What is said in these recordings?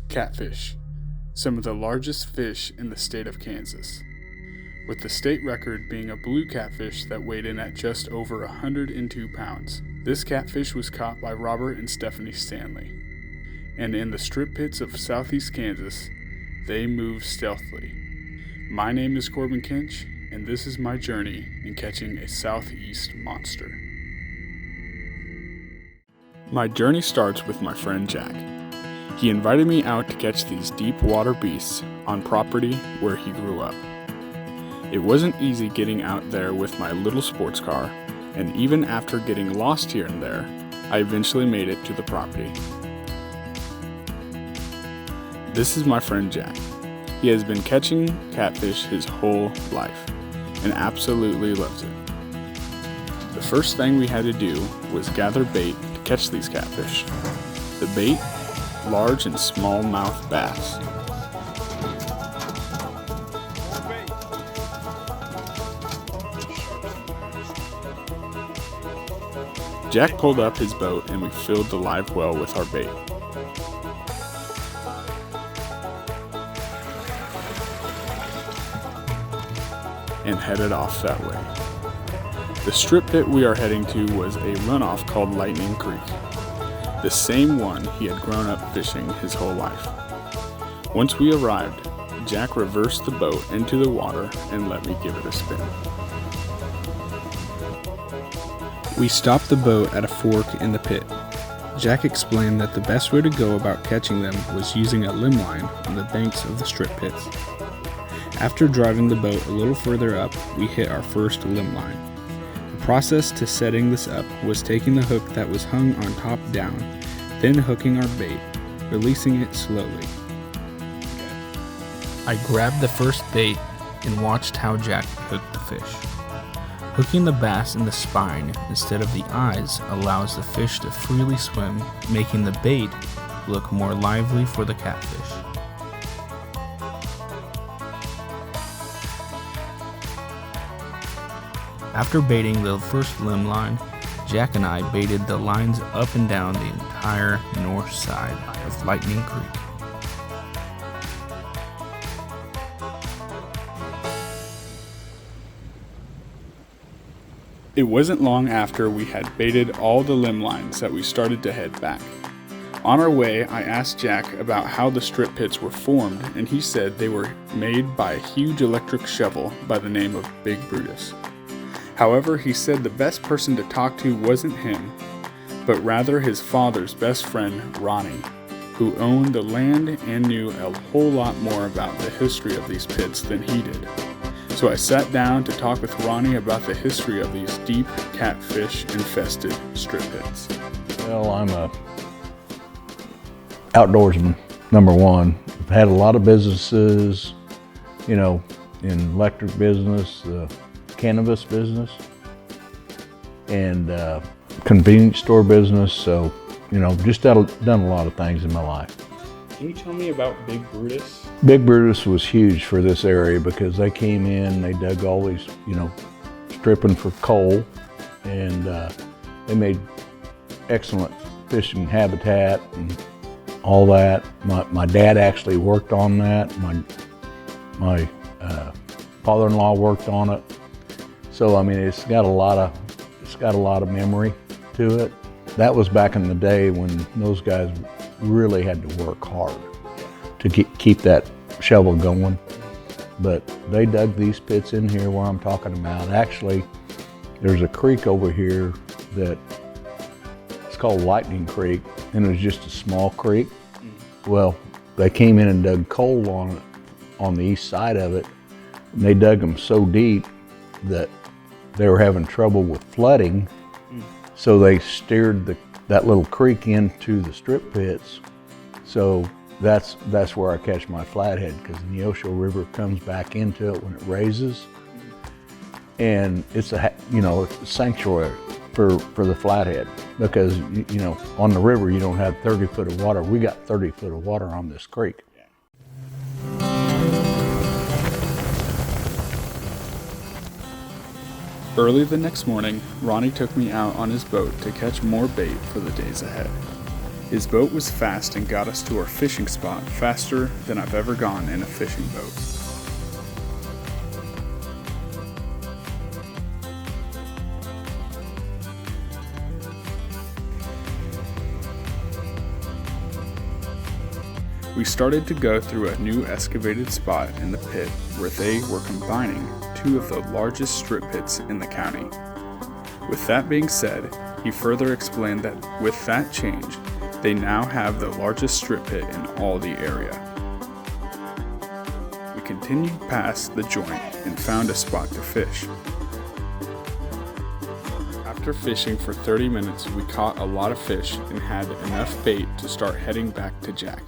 Catfish, some of the largest fish in the state of Kansas, with the state record being a blue catfish that weighed in at just over 102 pounds. This catfish was caught by Robert and Stephanie Stanley, and in the strip pits of southeast Kansas, they move stealthily. My name is Corbin Kinsch, and this is my journey in catching a southeast monster. My journey starts with my friend Jack. He invited me out to catch these deep water beasts on property where he grew up. It wasn't easy getting out there with my little sports car, and even after getting lost here and there, I eventually made it to the property. This is my friend Jack. He has been catching catfish his whole life and absolutely loves it. The first thing we had to do was gather bait to catch these catfish. The bait, large and smallmouth bass. Jack pulled up his boat and we filled the live well with our bait. And headed off that way. The strip pit we are heading to was a runoff called Lightning Creek, the same one he had grown up fishing his whole life. Once we arrived, Jack reversed the boat into the water and let me give it a spin. We stopped the boat at a fork in the pit. Jack explained that the best way to go about catching them was using a limb line on the banks of the strip pits. After driving the boat a little further up, we hit our first limb line. The process to setting this up was taking the hook that was hung on top down, then hooking our bait, releasing it slowly. I grabbed the first bait and watched how Jack hooked the fish. Hooking the bass in the spine instead of the eyes allows the fish to freely swim, making the bait look more lively for the catfish. After baiting the first limb line, Jack and I baited the lines up and down the entire north side of Lightning Creek. It wasn't long after we had baited all the limb lines that we started to head back. On our way, I asked Jack about how the strip pits were formed, and he said they were made by a huge electric shovel by the name of Big Brutus. However, he said the best person to talk to wasn't him, but rather his father's best friend, Ronnie, who owned the land and knew a whole lot more about the history of these pits than he did. So I sat down to talk with Ronnie about the history of these deep catfish-infested strip pits. Well, I'm a outdoorsman, number one. I've had a lot of businesses, in electric business, cannabis business, and convenience store business. So, just done a lot of things in my life. Can you tell me about Big Brutus? Big Brutus was huge for this area because they came in, they dug all these, stripping for coal, and they made excellent fishing habitat and all that. My dad actually worked on that. My father-in-law worked on it. So it's got a lot of memory to it. That was back in the day when those guys really had to work hard to keep that shovel going. But they dug these pits in here where I'm talking about. Actually, there's a creek over here that it's called Lightning Creek, and it was just a small creek. Well, they came in and dug coal on the east side of it, and they dug them so deep that they were having trouble with flooding. So they steered that little creek into the strip pits. So that's where I catch my flathead, because the Neosho River comes back into it when it raises, and it's a sanctuary for the flathead, because on the river you don't have 30 foot of water. We got 30 foot of water on this creek. Early the next morning, Ronnie took me out on his boat to catch more bait for the days ahead. His boat was fast and got us to our fishing spot faster than I've ever gone in a fishing boat. We started to go through a new excavated spot in the pit where they were combining two of the largest strip pits in the county. With that being said, he further explained that with that change, they now have the largest strip pit in all the area. We continued past the joint and found a spot to fish. After fishing for 30 minutes, we caught a lot of fish and had enough bait to start heading back to Jack.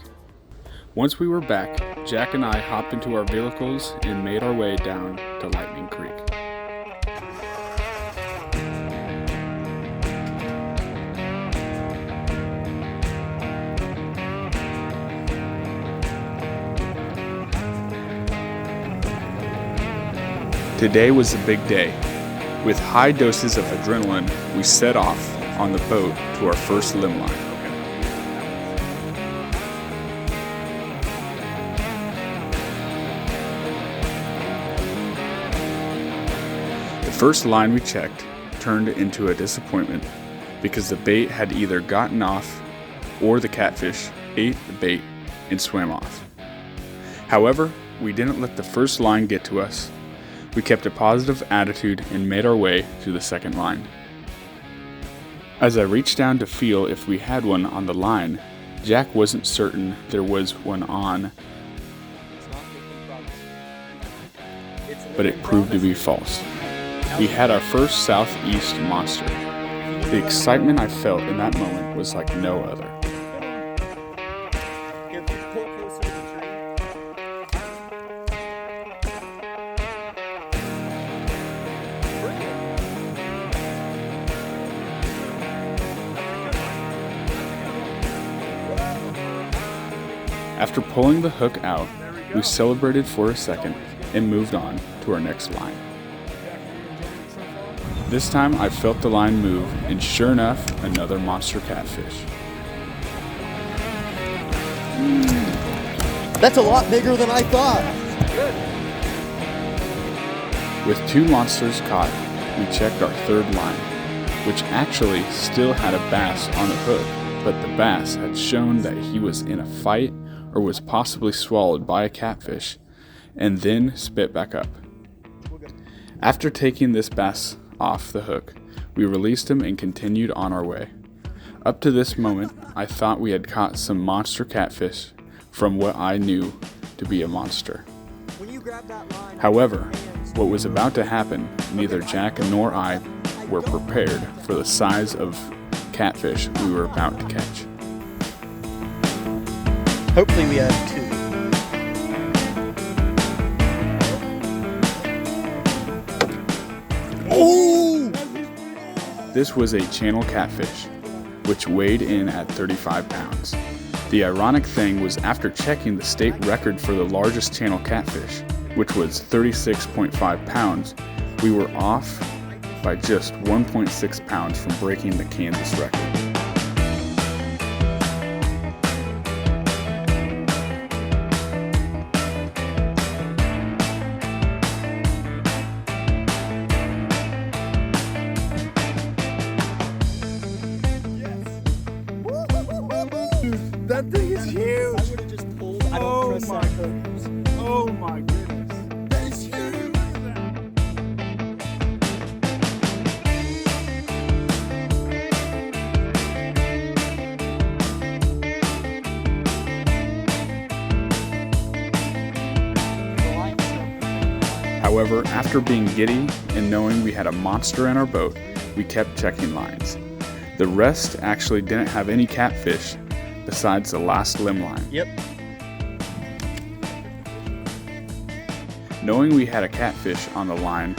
Once we were back, Jack and I hopped into our vehicles and made our way down to Lightning Creek. Today was a big day. With high doses of adrenaline, we set off on the boat to our first limb line. The first line we checked turned into a disappointment because the bait had either gotten off or the catfish ate the bait and swam off. However, we didn't let the first line get to us. We kept a positive attitude and made our way to the second line. As I reached down to feel if we had one on the line, Jack wasn't certain there was one on, but it proved to be false. We had our first Southeast monster. The excitement I felt in that moment was like no other. After pulling the hook out, we celebrated for a second and moved on to our next line. This time I felt the line move, and sure enough, another monster catfish. That's a lot bigger than I thought. With two monsters caught, we checked our third line, which actually still had a bass on the hook, but the bass had shown that he was in a fight or was possibly swallowed by a catfish, and then spit back up. After taking this bass off the hook, we released him and continued on our way. Up to this moment, I thought we had caught some monster catfish from what I knew to be a monster. However, what was about to happen, neither Jack nor I were prepared for the size of catfish we were about to catch. Hopefully we have two. Oh! This was a channel catfish, which weighed in at 35 pounds. The ironic thing was, after checking the state record for the largest channel catfish, which was 36.5 pounds, we were off by just 1.6 pounds from breaking the Kansas record. That thing is huge! I would have just pulled. I don't trust that hook. Oh my goodness. That is huge! However, after being giddy and knowing we had a monster in our boat, we kept checking lines. The rest actually didn't have any catfish besides the last limb line. Yep. Knowing we had a catfish on the line,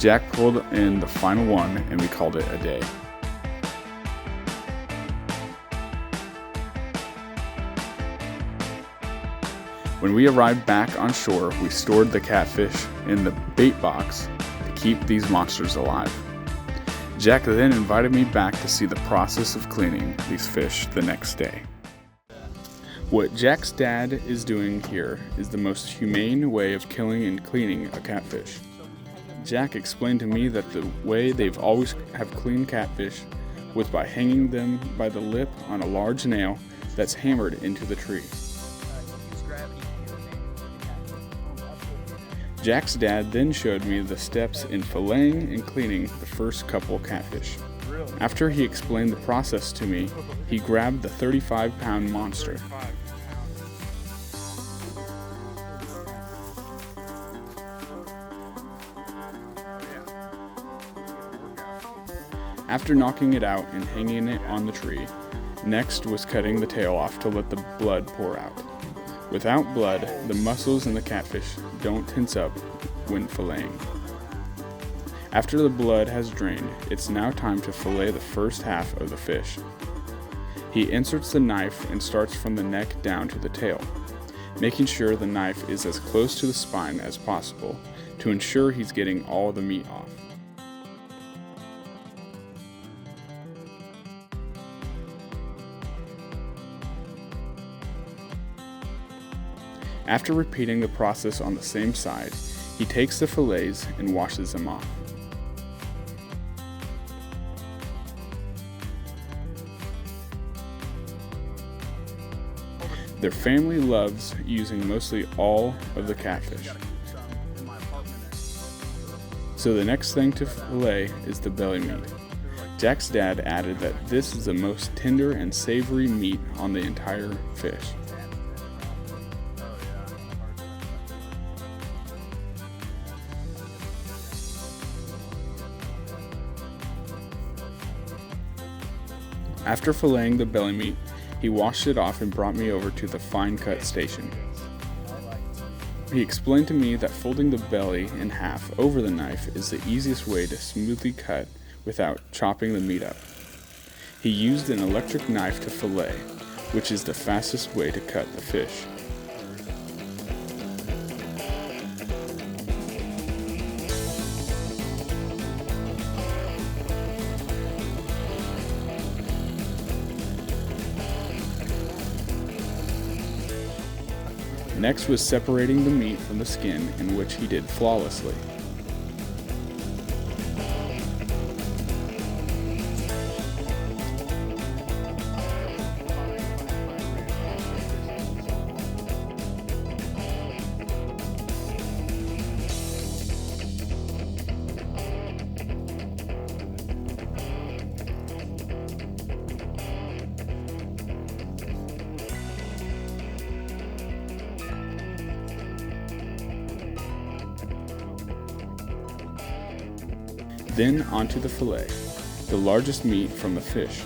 Jack pulled in the final one and we called it a day. When we arrived back on shore, we stored the catfish in the bait box to keep these monsters alive. Jack then invited me back to see the process of cleaning these fish the next day. What Jack's dad is doing here is the most humane way of killing and cleaning a catfish. Jack explained to me that the way they've always have cleaned catfish was by hanging them by the lip on a large nail that's hammered into the tree. Jack's dad then showed me the steps in filleting and cleaning the first couple catfish. After he explained the process to me, he grabbed the 35-pound monster. After knocking it out and hanging it on the tree, next was cutting the tail off to let the blood pour out. Without blood, the muscles in the catfish don't tense up when filleting. After the blood has drained, it's now time to fillet the first half of the fish. He inserts the knife and starts from the neck down to the tail, making sure the knife is as close to the spine as possible to ensure he's getting all the meat off. After repeating the process on the same side, he takes the fillets and washes them off. Their family loves using mostly all of the catfish. So the next thing to fillet is the belly meat. Jack's dad added that this is the most tender and savory meat on the entire fish. After filleting the belly meat, he washed it off and brought me over to the FinalCut station. He explained to me that folding the belly in half over the knife is the easiest way to smoothly cut without chopping the meat up. He used an electric knife to fillet, which is the fastest way to cut the fish. Next was separating the meat from the skin, in which he did flawlessly. Then onto the fillet, the largest meat from the fish.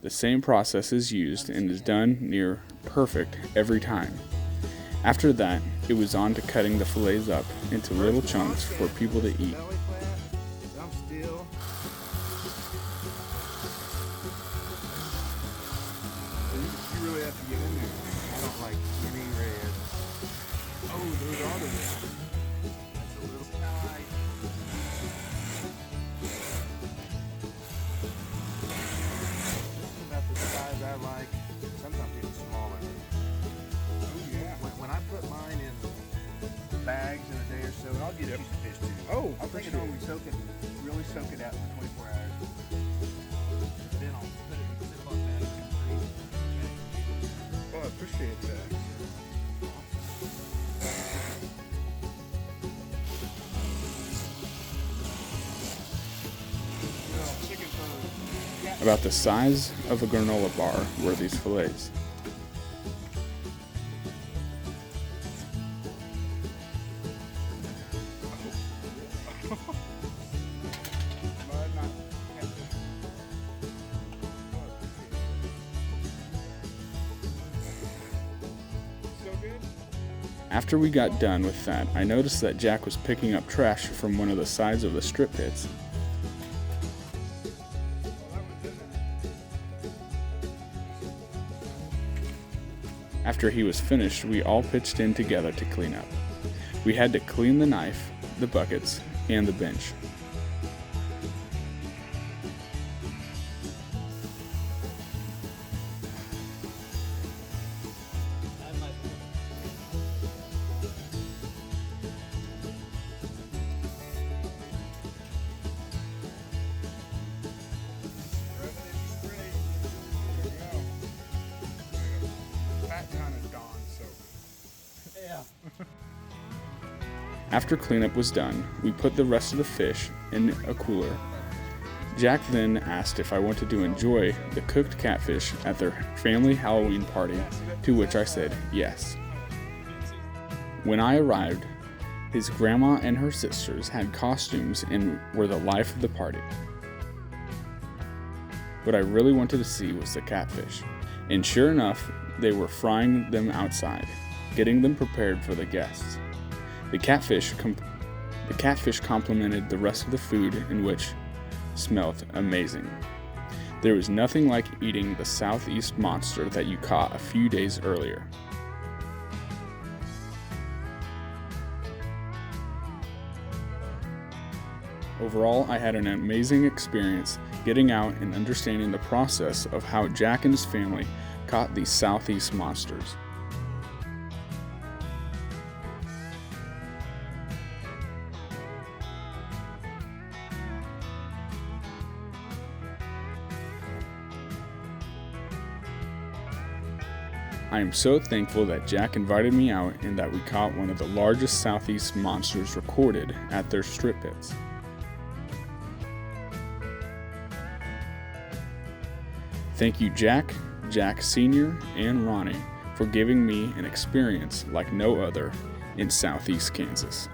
The same process is used and is done near perfect every time. After that, it was on to cutting the fillets up into little chunks for people to eat. Bags in a day or so, and I'll get a piece of fish too. Oh, I'll take it home and really soak it out for 24 hours. Then I'll put it in Ziploc bags and freeze it. Oh, I appreciate that. About the size of a granola bar were these fillets. After we got done with that, I noticed that Jack was picking up trash from one of the sides of the strip pits. After he was finished, we all pitched in together to clean up. We had to clean the knife, the buckets, and the bench. After cleanup was done, we put the rest of the fish in a cooler. Jack then asked if I wanted to enjoy the cooked catfish at their family Halloween party, to which I said yes. When I arrived, his grandma and her sisters had costumes and were the life of the party. What I really wanted to see was the catfish, and sure enough, they were frying them outside, getting them prepared for the guests. The catfish complemented the rest of the food, in which smelled amazing. There was nothing like eating the Southeast monster that you caught a few days earlier. Overall, I had an amazing experience getting out and understanding the process of how Jack and his family caught these Southeast monsters. I am so thankful that Jack invited me out and that we caught one of the largest Southeast monsters recorded at their strip pits. Thank you, Jack, Jack Sr., and Ronnie for giving me an experience like no other in Southeast Kansas.